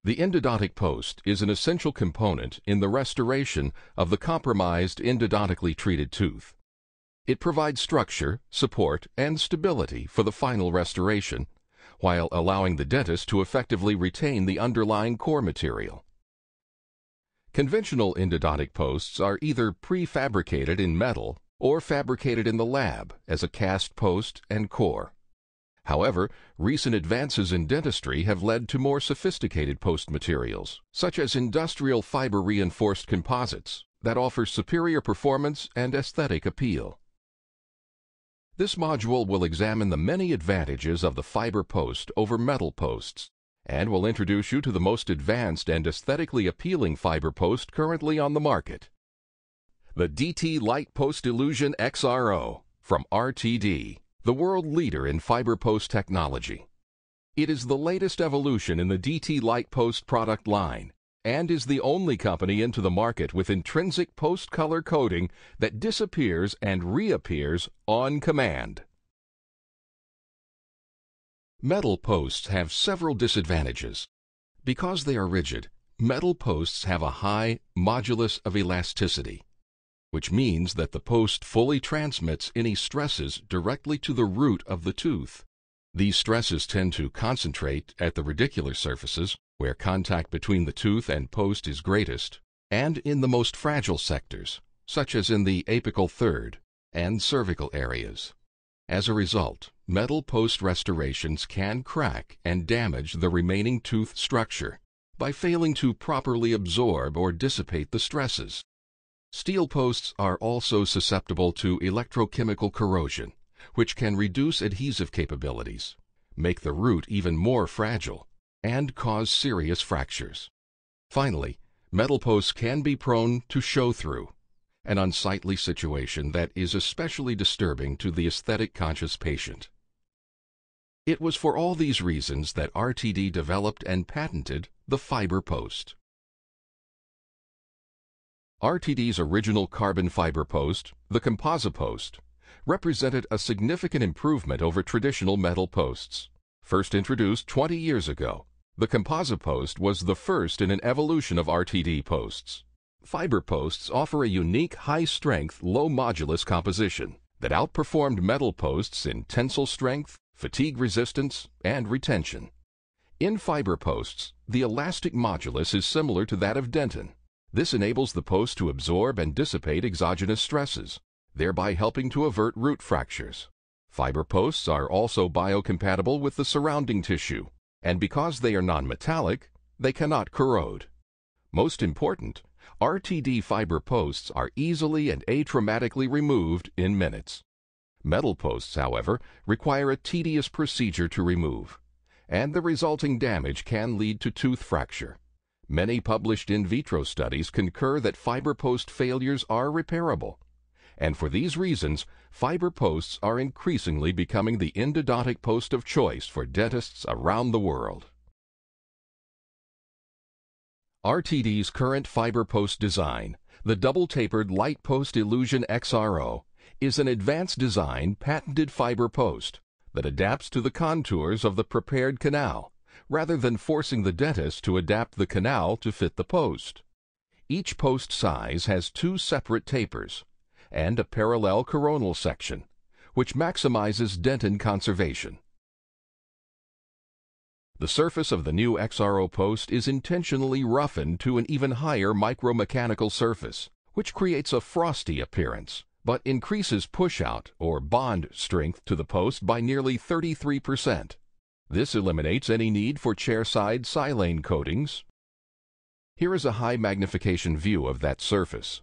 The endodontic post is an essential component in the restoration of the compromised endodontically treated tooth. It provides structure, support, and stability for the final restoration, while allowing the dentist to effectively retain the underlying core material. Conventional endodontic posts are either prefabricated in metal or fabricated in the lab as a cast post and core. However, recent advances in dentistry have led to more sophisticated post materials, such as industrial fiber-reinforced composites that offer superior performance and aesthetic appeal. This module will examine the many advantages of the fiber post over metal posts, and will introduce you to the most advanced and aesthetically appealing fiber post currently on the market. The DT Lightpost Illusion XRO from RTD, the world leader in fiber post technology. It is the latest evolution in the DT Lightpost product line and is the only company into the market with intrinsic post color coating that disappears and reappears on command. Metal posts have several disadvantages. Because they are rigid, metal posts have a high modulus of elasticity, which means that the post fully transmits any stresses directly to the root of the tooth. These stresses tend to concentrate at the radicular surfaces, where contact between the tooth and post is greatest, and in the most fragile sectors, such as in the apical third and cervical areas. As a result, metal post restorations can crack and damage the remaining tooth structure by failing to properly absorb or dissipate the stresses. Steel posts are also susceptible to electrochemical corrosion, which can reduce adhesive capabilities, make the root even more fragile, and cause serious fractures. Finally, metal posts can be prone to show-through, an unsightly situation that is especially disturbing to the aesthetic-conscious patient. It was for all these reasons that RTD developed and patented the fiber post. RTD's original carbon fiber post, the composite post, represented a significant improvement over traditional metal posts. First introduced 20 years ago, the composite post was the first in an evolution of RTD posts. Fiber posts offer a unique high-strength, low-modulus composition that outperformed metal posts in tensile strength, fatigue resistance, and retention. In fiber posts, the elastic modulus is similar to that of dentin. This enables the post to absorb and dissipate exogenous stresses, thereby helping to avert root fractures. Fiber posts are also biocompatible with the surrounding tissue, and because they are non-metallic, they cannot corrode. Most important, RTD fiber posts are easily and atraumatically removed in minutes. Metal posts, however, require a tedious procedure to remove, and the resulting damage can lead to tooth fracture. Many published in vitro studies concur that fiber post failures are repairable, and for these reasons, fiber posts are increasingly becoming the endodontic post of choice for dentists around the world. RTD's current fiber post design, the double-tapered Lightpost Illusion XRO, is an advanced design patented fiber post that adapts to the contours of the prepared canal, rather than forcing the dentist to adapt the canal to fit the post. Each post size has two separate tapers and a parallel coronal section, which maximizes dentin conservation. The surface of the new XRO post is intentionally roughened to an even higher micromechanical surface, which creates a frosty appearance, but increases push-out or bond strength to the post by nearly 33%. This eliminates any need for chairside silane coatings. Here is a high magnification view of that surface.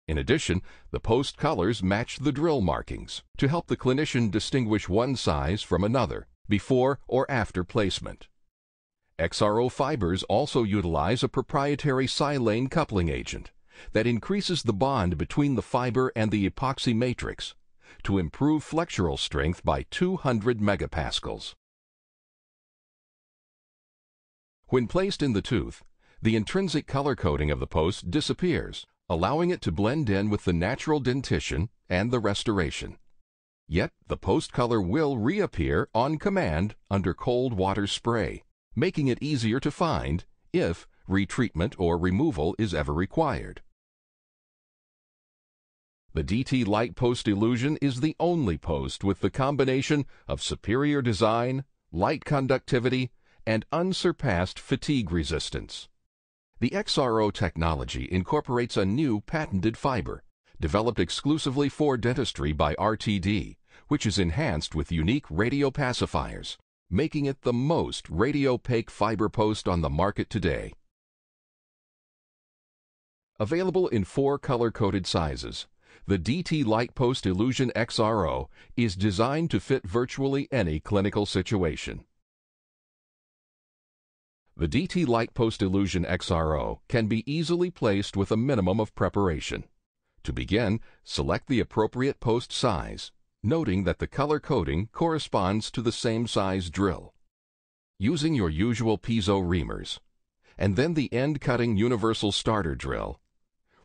In addition, the post colors match the drill markings to help the clinician distinguish one size from another before or after placement. XRO fibers also utilize a proprietary silane coupling agent that increases the bond between the fiber and the epoxy matrix to improve flexural strength by 200 megapascals. When placed in the tooth, the intrinsic color coating of the post disappears, allowing it to blend in with the natural dentition and the restoration. Yet, the post color will reappear on command under cold water spray, making it easier to find if retreatment or removal is ever required. The DT Lightpost Illusion is the only post with the combination of superior design, light conductivity, and unsurpassed fatigue resistance. The XRO technology incorporates a new patented fiber, developed exclusively for dentistry by RTD, which is enhanced with unique radio pacifiers, making it the most radiopaque fiber post on the market today. Available in 4 color-coded sizes, the DT Lightpost Illusion XRO is designed to fit virtually any clinical situation. The DT Lightpost Illusion XRO can be easily placed with a minimum of preparation. To begin, select the appropriate post size, noting that the color coding corresponds to the same size drill. Using your usual piezo reamers, and then the end-cutting universal starter drill,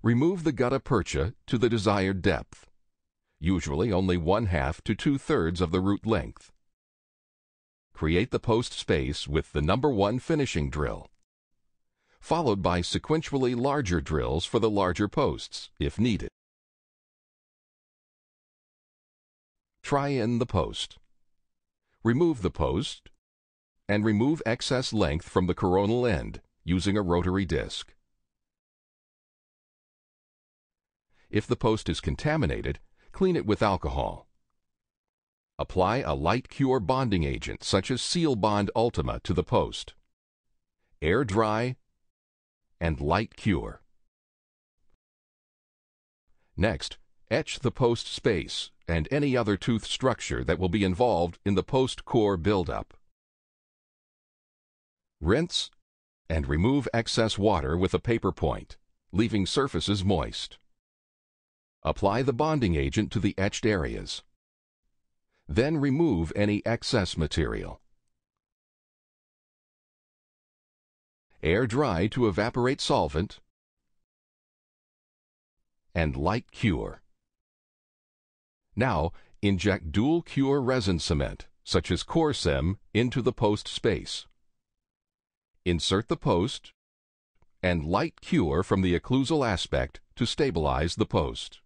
remove the gutta percha to the desired depth, usually only 1/2 to 2/3 of the root length. Create the post space with the number 1 finishing drill, followed by sequentially larger drills for the larger posts, if needed. Try in the post. Remove the post, and remove excess length from the coronal end using a rotary disc. If the post is contaminated, clean it with alcohol. Apply a light cure bonding agent such as Seal Bond Ultima to the post. Air dry and light cure. Next, etch the post space and any other tooth structure that will be involved in the post core buildup. Rinse and remove excess water with a paper point, leaving surfaces moist. Apply the bonding agent to the etched areas. Then remove any excess material. Air dry to evaporate solvent and light cure. Now, inject dual cure resin cement, such as Corsem, into the post space. Insert the post and light cure from the occlusal aspect to stabilize the post.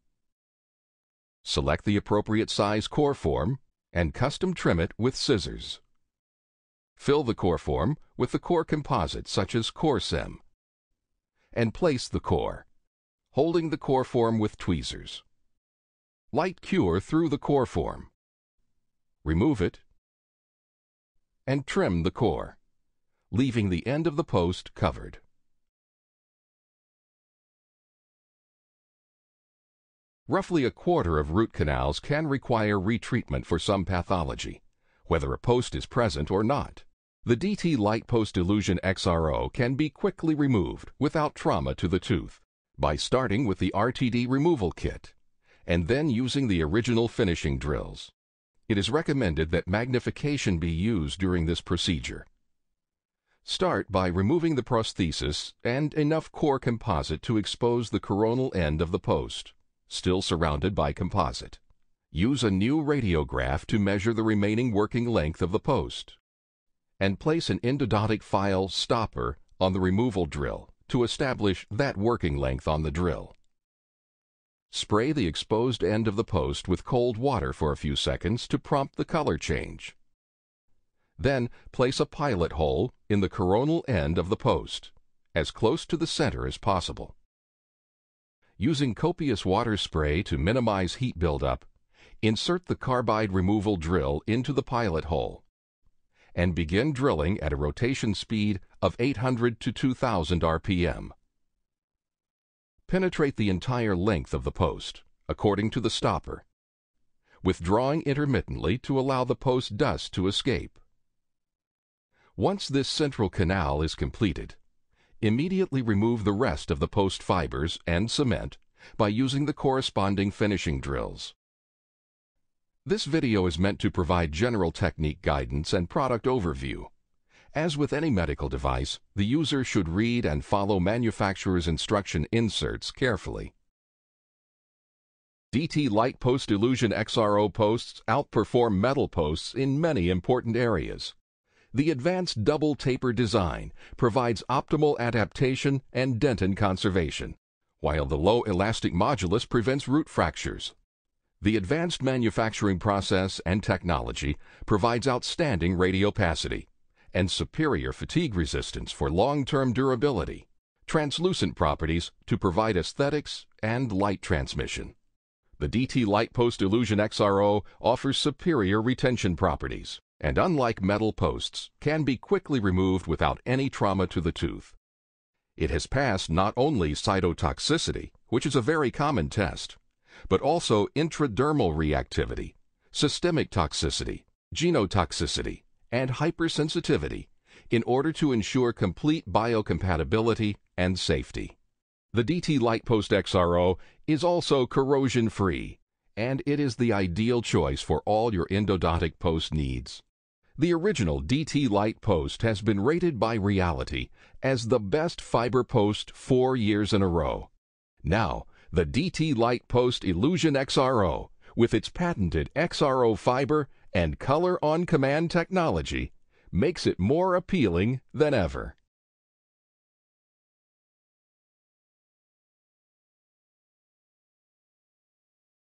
Select the appropriate size core form and custom trim it with scissors. Fill the core form with the core composite such as Corsem, and place the core, holding the core form with tweezers. Light cure through the core form. Remove it and trim the core, leaving the end of the post covered. Roughly 1/4 of root canals can require retreatment for some pathology, whether a post is present or not. The DT Lightpost Illusion XRO can be quickly removed without trauma to the tooth by starting with the RTD removal kit and then using the original finishing drills. It is recommended that magnification be used during this procedure. Start by removing the prosthesis and enough core composite to expose the coronal end of the post, still surrounded by composite. Use a new radiograph to measure the remaining working length of the post, and place an endodontic file stopper on the removal drill to establish that working length on the drill. Spray the exposed end of the post with cold water for a few seconds to prompt the color change. Then place a pilot hole in the coronal end of the post, as close to the center as possible. Using copious water spray to minimize heat buildup, insert the carbide removal drill into the pilot hole and begin drilling at a rotation speed of 800 to 2000 RPM. Penetrate the entire length of the post, according to the stopper, withdrawing intermittently to allow the post dust to escape. Once this central canal is completed, immediately remove the rest of the post fibers and cement by using the corresponding finishing drills. This video is meant to provide general technique guidance and product overview. As with any medical device, the user should read and follow manufacturer's instruction inserts carefully. DT Lightpost Illusion XRO posts outperform metal posts in many important areas. The advanced double taper design provides optimal adaptation and dentin conservation, while the low elastic modulus prevents root fractures. The advanced manufacturing process and technology provides outstanding radiopacity and superior fatigue resistance for long-term durability, translucent properties to provide aesthetics and light transmission. The DT Lightpost Illusion XRO offers superior retention properties, and unlike metal posts, can be quickly removed without any trauma to the tooth. It has passed not only cytotoxicity, which is a very common test, but also intradermal reactivity, systemic toxicity, genotoxicity, and hypersensitivity in order to ensure complete biocompatibility and safety. The DT Lightpost XRO is also corrosion-free, and it is the ideal choice for all your endodontic post needs. The original DT Lightpost has been rated by Reality as the best fiber post 4 years in a row. Now, the DT Lightpost Illusion XRO, with its patented XRO fiber and color-on-command technology, makes it more appealing than ever.